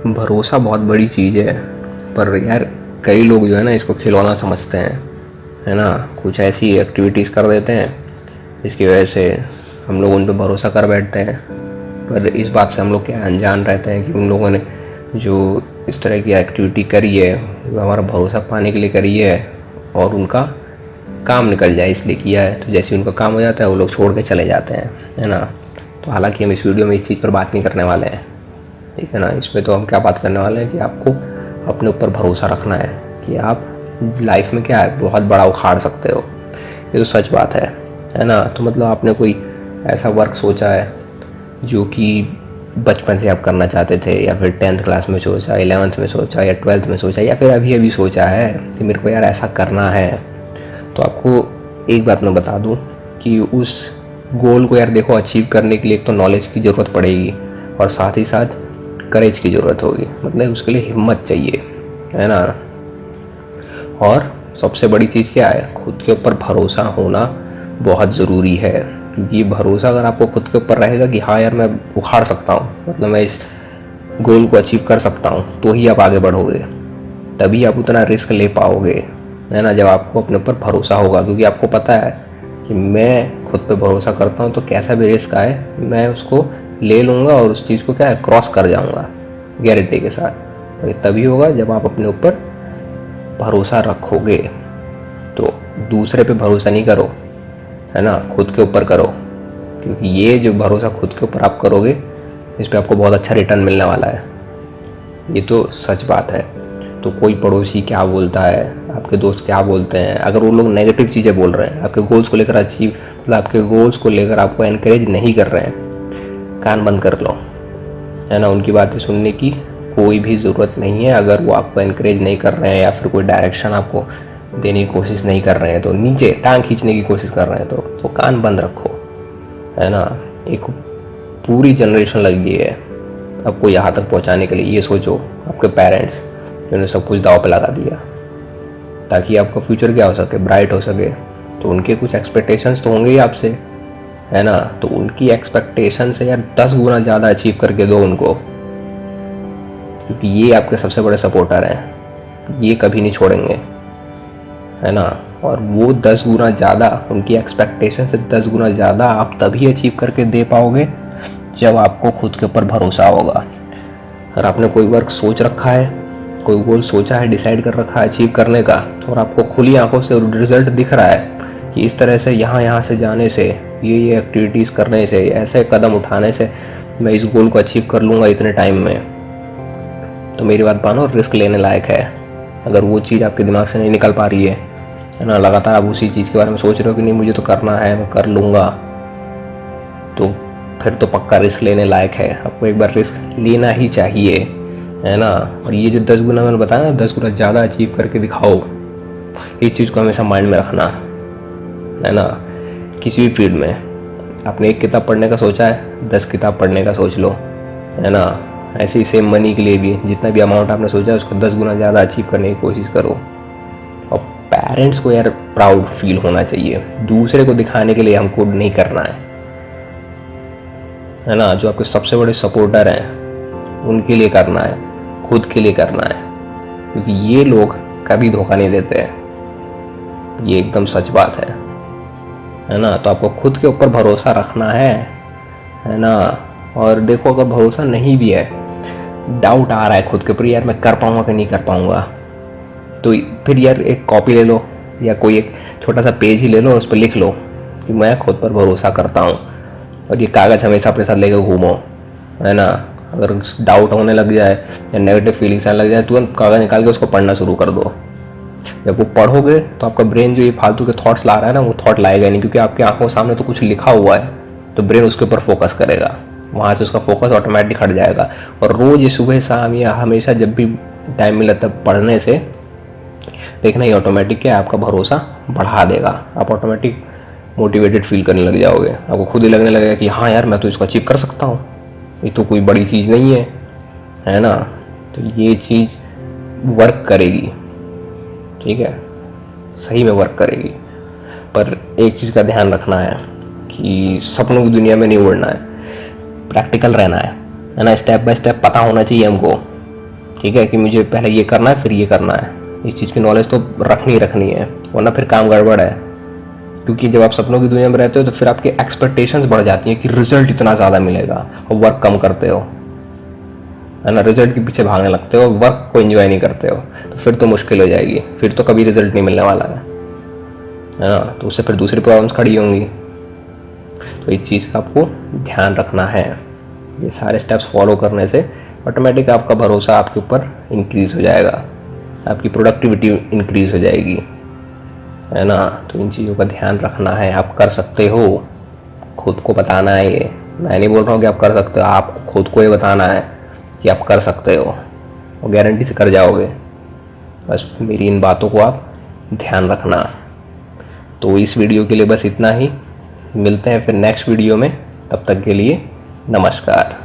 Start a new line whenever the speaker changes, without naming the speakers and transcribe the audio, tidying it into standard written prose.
भरोसा बहुत बड़ी चीज़ है, पर यार कई लोग जो है ना इसको खिलौना समझते हैं, है ना। कुछ ऐसी एक्टिविटीज़ कर देते हैं इसकी वजह से हम लोग उन पर भरोसा कर बैठते हैं। पर इस बात से हम लोग क्या अनजान रहते हैं कि उन लोगों ने जो इस तरह की एक्टिविटी करी है वो हमारा भरोसा पाने के लिए करी है, और उनका काम निकल जाए इसलिए किया है। तो जैसे उनका काम हो जाता है वो लोग छोड़ के चले जाते हैं, है ना। तो हालांकि हम इस वीडियो में इस चीज़ पर बात नहीं करने वाले हैं, ठीक है ना। इसमें तो हम क्या बात करने वाले हैं कि आपको अपने ऊपर भरोसा रखना है कि आप लाइफ में क्या है बहुत बड़ा उखाड़ सकते हो। ये तो सच बात है ना। तो मतलब आपने कोई ऐसा वर्क सोचा है जो कि बचपन से आप करना चाहते थे, या फिर 10th क्लास में सोचा, 11th में सोचा, या 12th में सोचा, या फिर अभी अभी सोचा है कि मेरे को यार ऐसा करना है। तो आपको एक बात मैं बता दूं कि उस गोल को यार देखो अचीव करने के लिए एक तो नॉलेज की ज़रूरत पड़ेगी, और साथ ही साथ करेज की ज़रूरत होगी, मतलब उसके लिए हिम्मत चाहिए, है ना। और सबसे बड़ी चीज़ क्या है, खुद के ऊपर भरोसा होना बहुत ज़रूरी है। क्योंकि ये भरोसा अगर आपको खुद के ऊपर रहेगा कि हाँ यार मैं उखाड़ सकता हूँ, मतलब मैं इस गोल को अचीव कर सकता हूँ, तो ही आप आगे बढ़ोगे, तभी आप उतना रिस्क ले पाओगे, है ना। जब आपको अपने ऊपर भरोसा होगा, क्योंकि आपको पता है कि मैं खुद पे भरोसा करता हूँ तो कैसा भी रिस्क आए मैं उसको ले लूँगा और उस चीज़ को क्या है क्रॉस कर जाऊँगा गारंटी के साथ। और ये तभी होगा जब आप अपने ऊपर भरोसा रखोगे। तो दूसरे पे भरोसा नहीं करो, है ना, खुद के ऊपर करो। क्योंकि ये जो भरोसा खुद के ऊपर आप करोगे इस पर आपको बहुत अच्छा रिटर्न मिलने वाला है, ये तो सच बात है। तो कोई पड़ोसी क्या बोलता है, आपके दोस्त क्या बोलते हैं, अगर वो लोग नेगेटिव चीज़ें बोल रहे हैं आपके गोल्स को लेकर अचीव, मतलब आपके गोल्स को लेकर आपको एनकरेज नहीं कर रहे हैं, कान बंद कर लो, है ना। उनकी बातें सुनने की कोई भी ज़रूरत नहीं है। अगर वो आपको एनकरेज नहीं कर रहे हैं या फिर कोई डायरेक्शन आपको देने की कोशिश नहीं कर रहे हैं, तो नीचे टांग खींचने की कोशिश कर रहे हैं, तो कान बंद रखो, है ना। एक पूरी जनरेशन लगी है आपको यहाँ तक पहुँचाने के लिए। ये सोचो आपके पेरेंट्स जिन्होंने सब कुछ दाव पे लगा दिया ताकि आपका फ्यूचर क्या हो सके, ब्राइट हो सके, तो उनके कुछ एक्सपेक्टेशंस तो होंगे ही आपसे, है ना। तो उनकी एक्सपेक्टेशन से यार 10 गुना ज़्यादा अचीव करके दो उनको, क्योंकि ये आपके सबसे बड़े सपोर्टर हैं, ये कभी नहीं छोड़ेंगे, है ना। और वो 10 गुना ज़्यादा, उनकी एक्सपेक्टेशन से 10 गुना ज़्यादा आप तभी अचीव करके दे पाओगे जब आपको खुद के ऊपर भरोसा होगा। अगर आपने कोई वर्क सोच रखा है, कोई गोल सोचा है, डिसाइड कर रखा है अचीव करने का, और आपको खुली आंखों से रिजल्ट दिख रहा है कि इस तरह से यहाँ से जाने से, ये एक्टिविटीज़ करने से, ऐसे कदम उठाने से मैं इस गोल को अचीव कर लूँगा इतने टाइम में, तो मेरी बात मानो रिस्क लेने लायक है। अगर वो चीज़ आपके दिमाग से नहीं निकल पा रही है ना, लगातार आप उसी चीज़ के बारे में सोच रहे हो कि नहीं मुझे तो करना है, मैं कर लूँगा, तो फिर तो पक्का रिस्क लेने लायक है। आपको एक बार रिस्क लेना ही चाहिए, है ना। और ये जो 10 गुना मैंने बताया ना, 10 गुना ज़्यादा अचीव करके दिखाओ, इस चीज़ को हमेशा माइंड में रखना, है ना। किसी भी फील्ड में आपने एक किताब पढ़ने का सोचा है, 10 किताब पढ़ने का सोच लो, है ना। ऐसे ही सेम मनी के लिए भी जितना भी अमाउंट आपने सोचा है उसको 10 गुना ज़्यादा अचीव करने की कोशिश करो। और पेरेंट्स को यार प्राउड फील होना चाहिए, दूसरे को दिखाने के लिए हमको नहीं करना है ना। जो आपके सबसे बड़े सपोर्टर हैं उनके लिए करना है, खुद के लिए करना है, क्योंकि ये लोग कभी धोखा नहीं देते हैं, ये एकदम सच बात है ना। तो आपको खुद के ऊपर भरोसा रखना है ना। और देखो अगर भरोसा नहीं भी है, डाउट आ रहा है खुद के ऊपर, यार मैं कर पाऊंगा कि नहीं कर पाऊंगा, तो फिर यार एक कॉपी ले लो या कोई एक छोटा सा पेज ही ले लो, उस पर लिख लो कि मैं खुद पर भरोसा करता हूँ, और ये कागज़ हमेशा अपने साथ लेकर घूमो, है ना। अगर डाउट होने लग जाए या नेगेटिव फीलिंग्स आने लग जाए, तुरंत कागज़ निकाल के उसको पढ़ना शुरू कर दो। जब वो पढ़ोगे तो आपका ब्रेन जो ये फालतू के थॉट्स ला रहा है ना, वो थॉट लाएगा नहीं, क्योंकि आपकी आंखों के सामने तो कुछ लिखा हुआ है, तो ब्रेन उसके ऊपर फोकस करेगा, वहाँ से उसका फोकस ऑटोमेटिक हट जाएगा। और रोज़ ये सुबह शाम या हमेशा जब भी टाइम मिले तब पढ़ने से देखना ही ऑटोमेटिक क्या आपका भरोसा बढ़ा देगा। आप ऑटोमेटिक मोटिवेटेड फील करने लग जाओगे, आपको खुद ही लगने लगेगा कि हाँ यार मैं तो इसको अचीव कर सकता हूँ, ये तो कोई बड़ी चीज़ नहीं है ना। तो ये चीज़ वर्क करेगी, ठीक है, सही में वर्क करेगी। पर एक चीज़ का ध्यान रखना है कि सपनों की दुनिया में नहीं उड़ना है, प्रैक्टिकल रहना है ना। स्टेप बाय स्टेप पता होना चाहिए हमको ठीक है, कि मुझे पहले ये करना है फिर ये करना है। इस चीज़ की नॉलेज तो रखनी है, वरना फिर काम गड़बड़ है। क्योंकि जब आप सपनों की दुनिया में रहते हो तो फिर आपकी एक्सपेक्टेशंस बढ़ जाती हैं कि रिजल्ट इतना ज़्यादा मिलेगा, और वर्क कम करते हो, है ना, रिजल्ट के पीछे भागने लगते हो, वर्क को एंजॉय नहीं करते हो, तो फिर तो मुश्किल हो जाएगी, फिर तो कभी रिजल्ट नहीं मिलने वाला है ना। तो उससे फिर दूसरी प्रॉब्लम्स खड़ी होंगी। तो इस चीज़ का आपको ध्यान रखना है। ये सारे स्टेप्स फॉलो करने से ऑटोमेटिक आपका भरोसा आपके ऊपर इंक्रीज़ हो जाएगा, आपकी प्रोडक्टिविटी इंक्रीज़ हो जाएगी, है ना। तो इन चीज़ों का ध्यान रखना है। आप कर सकते हो, खुद को बताना है। ये मैं नहीं बोल रहा हूँ कि आप कर सकते हो, आपको खुद को ये बताना है कि आप कर सकते हो, और गारंटी से कर जाओगे। बस मेरी इन बातों को आप ध्यान रखना। तो इस वीडियो के लिए बस इतना ही। मिलते हैं फिर नेक्स्ट वीडियो में, तब तक के लिए नमस्कार।